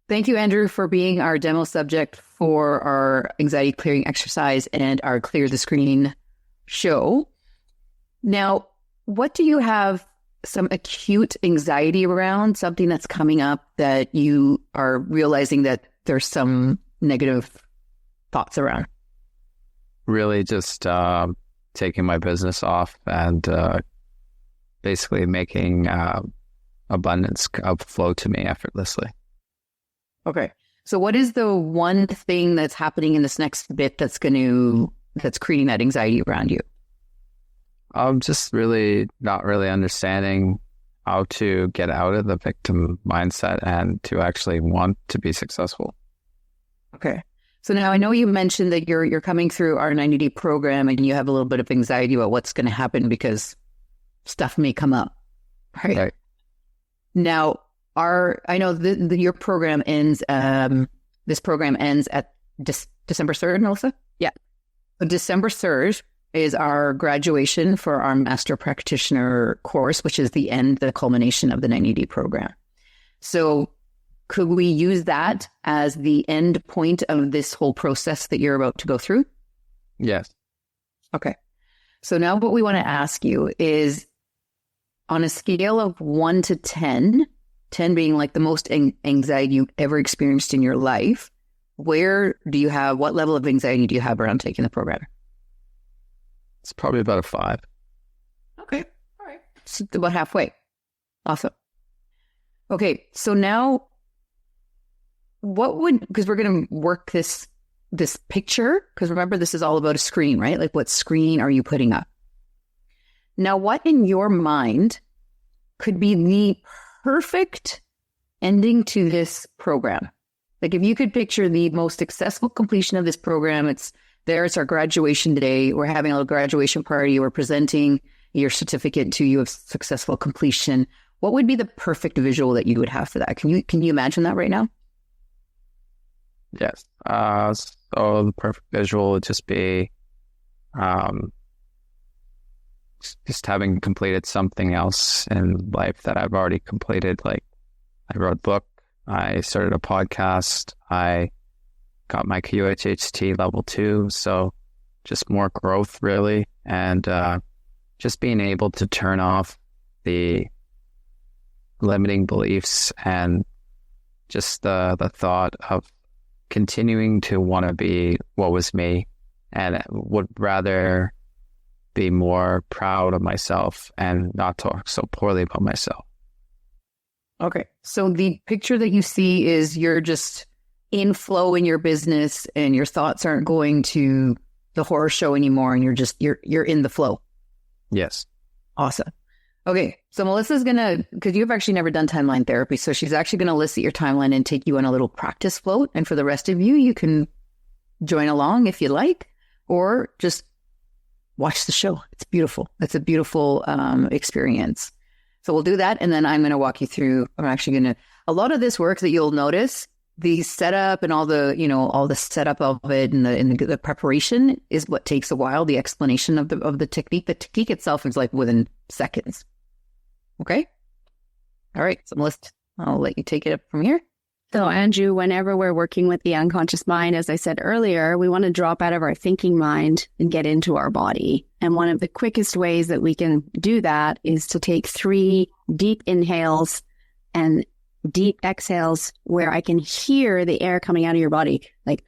Thank you, Andrew, for being our demo subject for our anxiety clearing exercise and our Clear the Screen show. Now, what do you have some acute anxiety around, something that's coming up that you are realizing that there's some negative thoughts around? Really just taking my business off and basically making abundance flow to me effortlessly. Okay. So what is the one thing that's happening in this next bit that's creating that anxiety around you? I'm just really not really understanding how to get out of the victim mindset and to actually want to be successful. Okay. So now I know you mentioned that you're coming through our 90-day program and you have a little bit of anxiety about what's going to happen because stuff may come up. Right. Now, I know your program ends, this program ends at December 3rd, Melissa? Yeah. So December 3rd is our graduation for our Master Practitioner course, which is the culmination of the 90-day program. So could we use that as the end point of this whole process that you're about to go through? Yes. Okay. So now what we want to ask you is, on a scale of 1 to 10, 10 being like the most anxiety you've ever experienced in your life, what level of anxiety do you have around taking the program? It's probably about a 5. Okay. All right. It's about halfway. Awesome. Okay. So now because we're going to work this picture, because remember, this is all about a screen, right? Like, what screen are you putting up? Now, what in your mind could be the perfect ending to this program? Like, if you could picture the most successful completion of this program, it's our graduation day. We're having a graduation party. We're presenting your certificate to you of successful completion. What would be the perfect visual that you would have for that? Can you imagine that right now? Yes. So the perfect visual would just be just having completed something else in life that I've already completed. Like, I wrote a book, I started a podcast, I got my QHHT level 2. So just more growth, really. And just being able to turn off the limiting beliefs and just the thought of continuing to want to be what was me, and would rather be more proud of myself and not talk so poorly about myself. Okay. So the picture that you see is you're just in flow in your business and your thoughts aren't going to the horror show anymore, and you're in the flow. Yes. Awesome. Okay. So Melissa's because you've actually never done timeline therapy, so she's actually going to elicit your timeline and take you on a little practice float. And for the rest of you, you can join along if you like, or just watch the show. It's beautiful. It's a beautiful experience. So we'll do that. And then I'm going to walk you through, a lot of this work that you'll notice, the setup and all the setup of it and the preparation is what takes a while. The explanation of the technique itself is like within seconds. Okay. All right. So Melissa, I'll let you take it up from here. So Andrew, whenever we're working with the unconscious mind, as I said earlier, we want to drop out of our thinking mind and get into our body. And one of the quickest ways that we can do that is to take 3 deep inhales and deep exhales where I can hear the air coming out of your body. Like,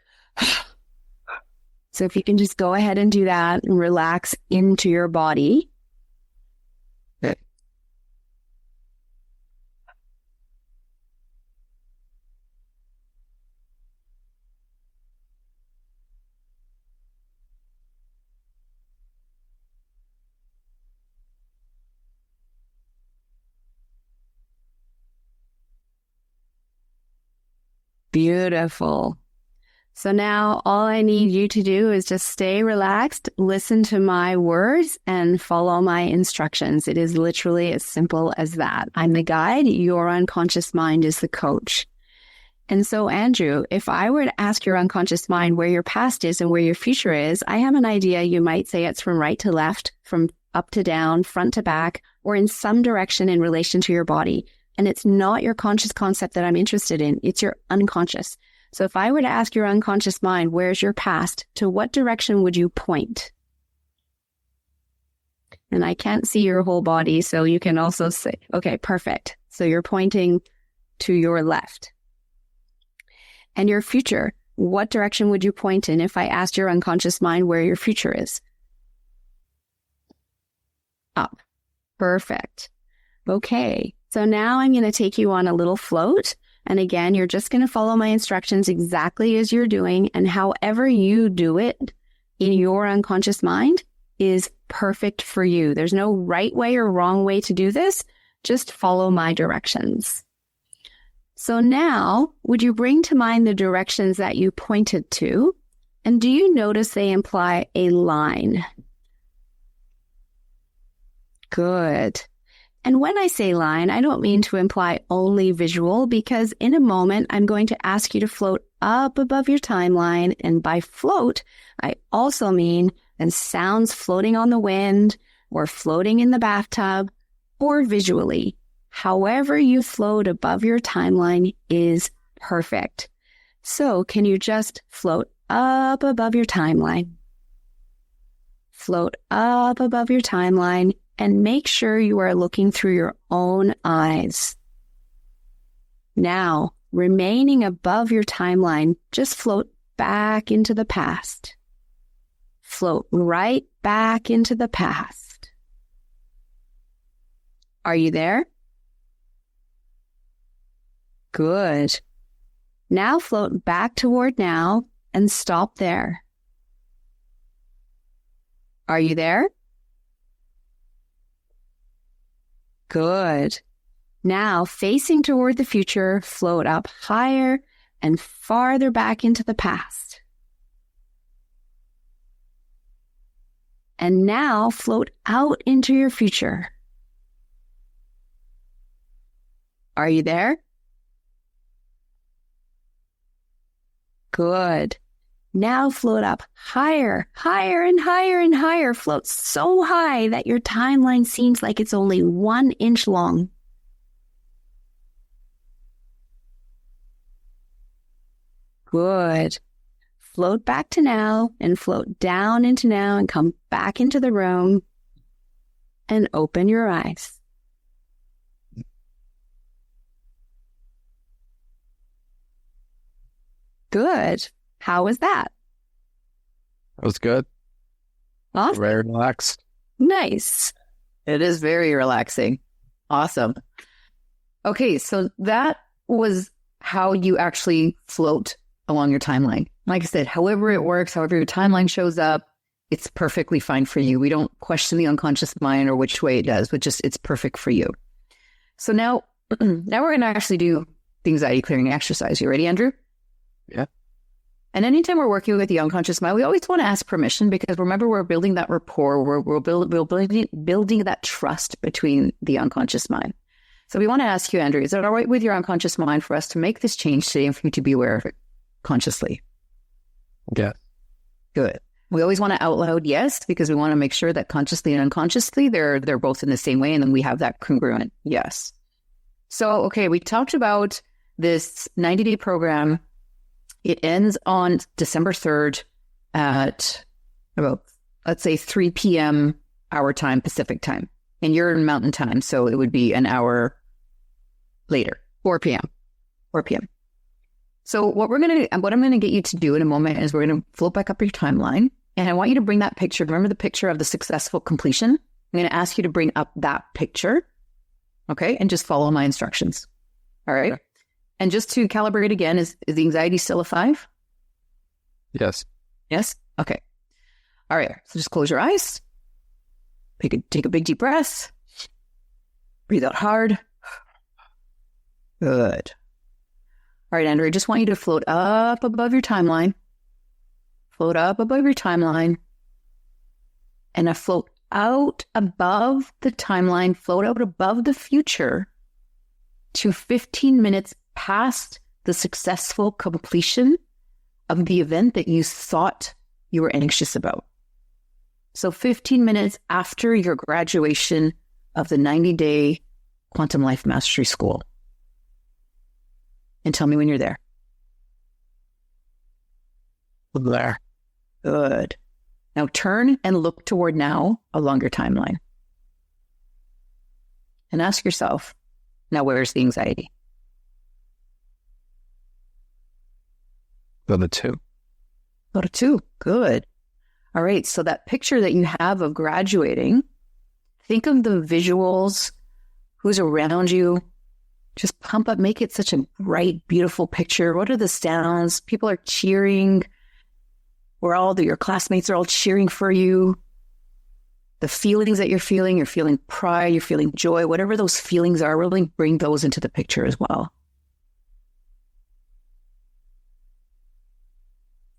so if you can just go ahead and do that and relax into your body. Beautiful. So now all I need you to do is just stay relaxed, listen to my words, and follow my instructions. It is literally as simple as that. I'm the guide. Your unconscious mind is the coach. And so, Andrew, if I were to ask your unconscious mind where your past is and where your future is, I have an idea. You might say it's from right to left, from up to down, front to back, or in some direction in relation to your body. And it's not your conscious concept that I'm interested in. It's your unconscious. So if I were to ask your unconscious mind, where's your past? To what direction would you point? And I can't see your whole body, so you can also say, okay, perfect. So you're pointing to your left. And your future, what direction would you point in if I asked your unconscious mind where your future is? Up. Perfect. Okay. So now I'm going to take you on a little float. And again, you're just going to follow my instructions exactly as you're doing. And however you do it in your unconscious mind is perfect for you. There's no right way or wrong way to do this. Just follow my directions. So now, would you bring to mind the directions that you pointed to? And do you notice they imply a line? Good. And when I say line, I don't mean to imply only visual, because in a moment, I'm going to ask you to float up above your timeline. And by float, I also mean and sounds floating on the wind or floating in the bathtub or visually. However you float above your timeline is perfect. So can you just float up above your timeline? Float up above your timeline and make sure you are looking through your own eyes. Now, remaining above your timeline, just float back into the past. Float right back into the past. Are you there? Good. Now float back toward now and stop there. Are you there? Good. Now facing toward the future, float up higher and farther back into the past. And now float out into your future. Are you there? Good. Now float up higher, higher and higher and higher. Float so high that your timeline seems like it's only 1 inch long. Good. Float back to now and float down into now and come back into the room and open your eyes. Good. How was that? That was good. Awesome. Very relaxed. Nice. It is very relaxing. Awesome. Okay, so that was how you actually float along your timeline. Like I said, however it works, however your timeline shows up, it's perfectly fine for you. We don't question the unconscious mind or which way it does, but just it's perfect for you. So now we're going to actually do the anxiety clearing exercise. You ready, Andrew? Yeah. And anytime we're working with the unconscious mind, we always want to ask permission, because remember, we're building that rapport, we're building that trust between the unconscious mind. So we want to ask you, Andrew, is it all right with your unconscious mind for us to make this change today and for you to be aware of it consciously? Yeah. Good. We always want to out loud yes, because we want to make sure that consciously and unconsciously they're both in the same way, and then we have that congruent yes. So, okay, we talked about this 90-day program. It ends on December 3rd at about, let's say, 3 p.m. our time, Pacific time. And you're in Mountain time, so it would be an hour later, 4 p.m. 4 p.m. So what I'm going to get you to do in a moment is we're going to float back up your timeline. And I want you to bring that picture. Remember the picture of the successful completion? I'm going to ask you to bring up that picture. Okay. And just follow my instructions. All right. Okay. And just to calibrate again, is the anxiety still a 5? Yes. Yes? Okay. All right. So just close your eyes. Take a big deep breath. Breathe out hard. Good. All right, Andrew, I just want you to float up above your timeline. Float up above your timeline. And float out above the timeline, float out above the future to 15 minutes past the successful completion of the event that you thought you were anxious about. So 15 minutes after your graduation of the 90-day Quantum Life Mastery School. And tell me when you're there. There. Good. Now turn and look toward now, a longer timeline. And ask yourself, now where's the anxiety? Go to 2. Go to 2. Good. All right. So that picture that you have of graduating, think of the visuals, who's around you. Just pump up, make it such a bright, beautiful picture. What are the sounds? People are cheering. Your classmates are all cheering for you. The feelings that you're feeling pride, you're feeling joy, whatever those feelings are, really bring those into the picture as well.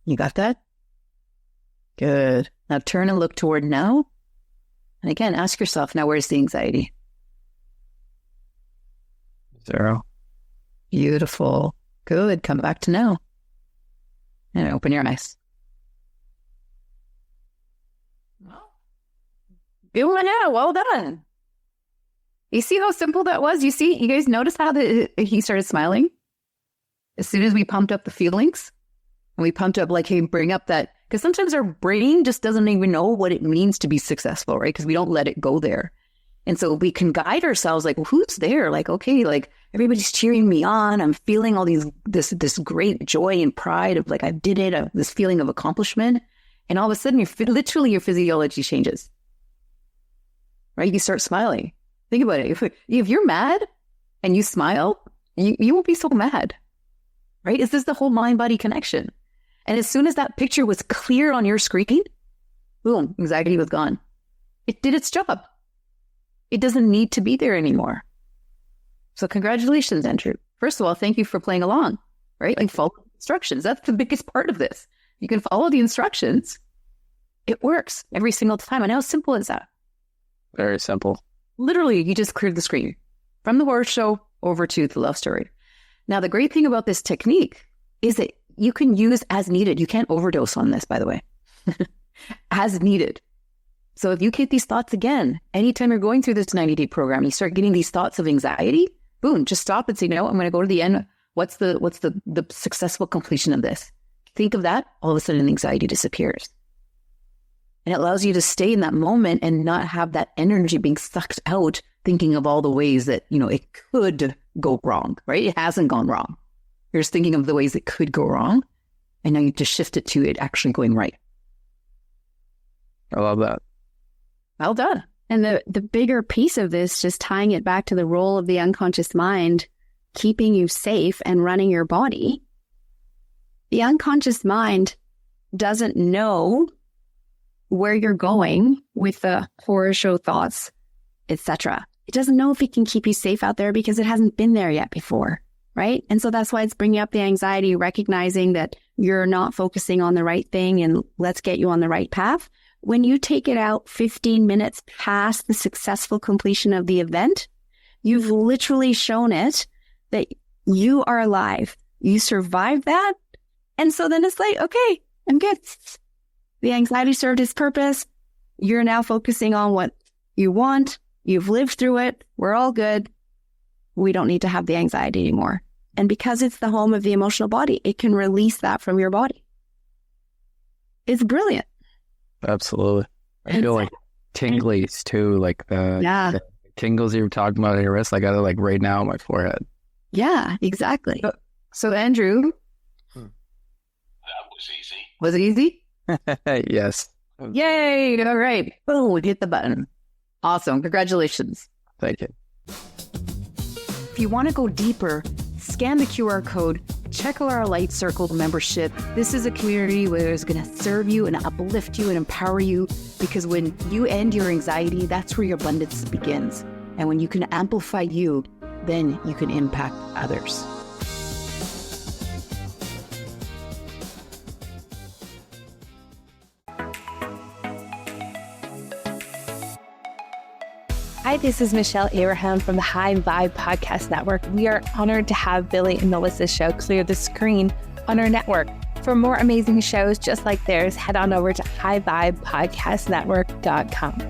You got that? Good. Now turn and look toward now. And again, ask yourself, now where's the anxiety? 0. Beautiful. Good. Come back to now. And open your eyes. Well done. You see how simple that was? You guys notice how he started smiling? As soon as we pumped up the feelings, and we pumped up, like, hey, bring up that, because sometimes our brain just doesn't even know what it means to be successful, right? Because we don't let it go there. And so we can guide ourselves, like, well, who's there? Like, okay, like, everybody's cheering me on. I'm feeling all this great joy and pride of, like, I did it, this feeling of accomplishment. And all of a sudden, your physiology changes. Right? You start smiling. Think about it. If you're mad and you smile, you won't be so mad. Right? Is this the whole mind-body connection? And as soon as that picture was clear on your screen, boom, anxiety was gone. It did its job. It doesn't need to be there anymore. So congratulations, Andrew. First of all, thank you for playing along, right? And follow instructions. That's the biggest part of this. You can follow the instructions. It works every single time. And how simple is that? Very simple. Literally, you just cleared the screen from the horror show over to the love story. Now, the great thing about this technique is that you can use as needed. You can't overdose on this, by the way. As needed. So if you get these thoughts again, anytime you're going through this 90-day program, you start getting these thoughts of anxiety, boom, just stop and say, no, I'm going to go to the end. What's the successful completion of this? Think of that. All of a sudden, anxiety disappears. And it allows you to stay in that moment and not have that energy being sucked out thinking of all the ways that, it could go wrong, right? It hasn't gone wrong. You're just thinking of the ways it could go wrong. And now you just shift it to it actually going right. I love that. Well done. And the bigger piece of this, just tying it back to the role of the unconscious mind, keeping you safe and running your body. The unconscious mind doesn't know where you're going with the horror show thoughts, etc. It doesn't know if it can keep you safe out there because it hasn't been there yet before, right? And so that's why it's bringing up the anxiety, recognizing that you're not focusing on the right thing and let's get you on the right path. When you take it out 15 minutes past the successful completion of the event, you've literally shown it that you are alive. You survived that. And so then it's like, okay, I'm good. The anxiety served its purpose. You're now focusing on what you want. You've lived through it. We're all good. We don't need to have the anxiety anymore. And because it's the home of the emotional body, it can release that from your body. It's brilliant. Absolutely. I feel like tinglies too, like the tingles you were talking about in your wrist. I got it like right now on my forehead. Yeah, exactly. So Andrew. That was easy. Was it easy? Yes. Yay. All right. Boom. We hit the button. Awesome. Congratulations. Thank you. If you want to go deeper, scan the QR code, check out our Light Circle membership. This is a community where it's going to serve you and uplift you and empower you, because when you end your anxiety, that's where your abundance begins. And when you can amplify you, then you can impact others. Hi, this is Michelle Abraham from the High Vibe Podcast Network. We are honored to have Billie and Melissa's show clear the screen on our network. For more amazing shows just like theirs, head on over to highvibepodcastnetwork.com.